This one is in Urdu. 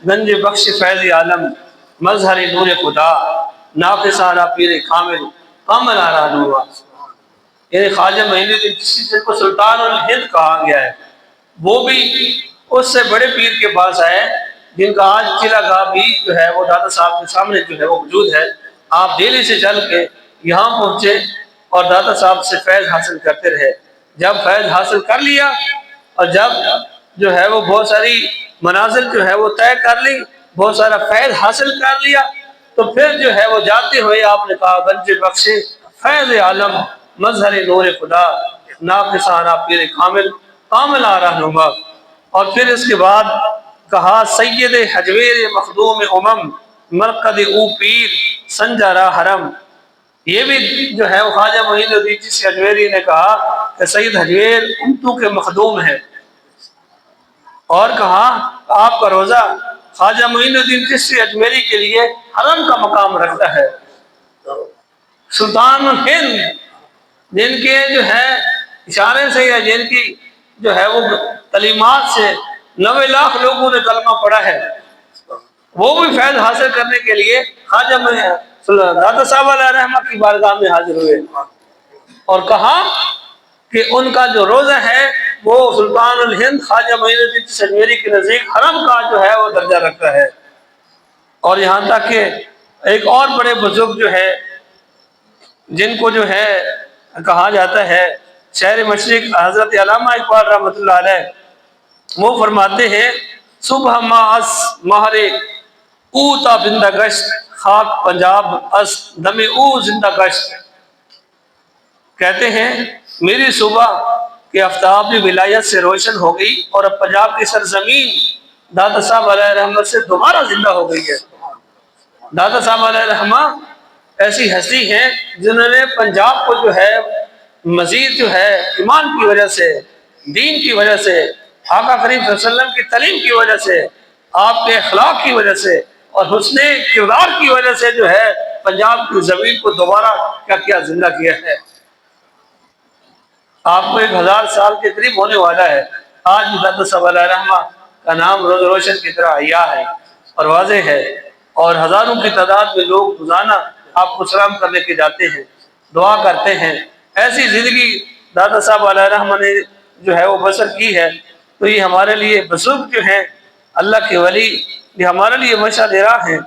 گنج بخش فیض عالم مظہر نور خدا ناقصانہ پیر کامل کامل آرا نورا. یعنی خواجہ معین الدین چشتی جن کو سلطان الہند کہا گیا ہے، وہ بھی اس سے بڑے پیر کے پاس آئے جن کا آج قلعہ گاہ بھی جو ہے وہ دادا صاحب کے سامنے جو ہے وہ موجود ہے. آپ دہلی سے چل کے یہاں پہنچے اور دادا صاحب سے فیض حاصل کرتے رہے. جب فیض حاصل کر لیا اور جب جو ہے وہ بہت ساری منازل جو ہے وہ طے کر لی، بہت سارا فیض حاصل کر لیا، تو پھر جو ہے وہ جاتے ہوئے آپ نے کہا گنج بخش فیض عالم مظہر نور خدا ناقصانہ پیر کامل کامل آرا نما. اور پھر اس کے بعد کہا سید حجویر مخدوم امم مرقد او پیر سنجارا حرم. یہ بھی جو ہے وہ خواجہ معین الدین چشتی اجمیری نے کہا کہ سید حجویر امتوں کے مخدوم ہے، اور کہا آپ کا روزہ خواجہ معین الدین چشتی اجمیری کے لیے حرم کا مقام رکھتا ہے. سلطان الہند جن کے جو ہے اشارے سے یا جن کی جو ہے وہ تعلیمات سے 90 لاکھ لوگوں نے کلمہ پڑھا ہے، وہ بھی فیض حاصل کرنے کے لیے خواجہ دادا صاحب علیہ رحمہ کی بارگاہ میں حاضر ہوئے اور کہا کہ ان کا جو روزہ ہے وہ سلطان الہند خواجہ معین الدین چشتی اجمیری کے نزدیک حرم کا جو ہے وہ درجہ رکھتا ہے. اور یہاں تک کہ ایک اور بڑے بزرگ جو ہے جن کو جو ہے کہا جاتا ہے شہر مشرق حضرت علامہ اقبال رحمۃ اللہ علیہ، وہ فرماتے ہیں صبح ماس مہر او تا بندہ گشت خاک پنجاب اس دم او زندہ گشت. کہتے ہیں میری صبح کے آفتاب بھی ولایت سے روشن ہو گئی اور اب پنجاب کی سرزمین دادا صاحب علیہ رحمت سے دوبارہ زندہ ہو گئی ہے. دادا صاحب علیہ رحمہ ایسی ہستی ہیں جنہوں نے پنجاب کو جو ہے مزید جو ہے ایمان کی وجہ سے، دین کی وجہ سے، آقا کریم صلی اللہ علیہ وسلم کی تعلیم کی وجہ سے، آپ کے اخلاق کی وجہ سے اور حسن کردار کی وجہ سے جو ہے پنجاب کی زمین کو دوبارہ کیا زندہ کیا ہے. آپ کو 1000 سال کے قریب ہونے والا ہے. آج بھی دادا صاحب علیہ رحمہ کا نام روز روشن کی طرح عیا ہے اور واضح ہے، اور ہزاروں کی تعداد میں لوگ روزانہ آپ کو سلام کرنے کے جاتے ہیں، دعا کرتے ہیں. ایسی زندگی دادا صاحب علیہ رحمہ نے جو ہے وہ بسر کی ہے. تو یہ ہمارے لیے بزرگ جو ہیں اللہ کے ولی، یہ ہمارے لیے مشعل راہ ہیں.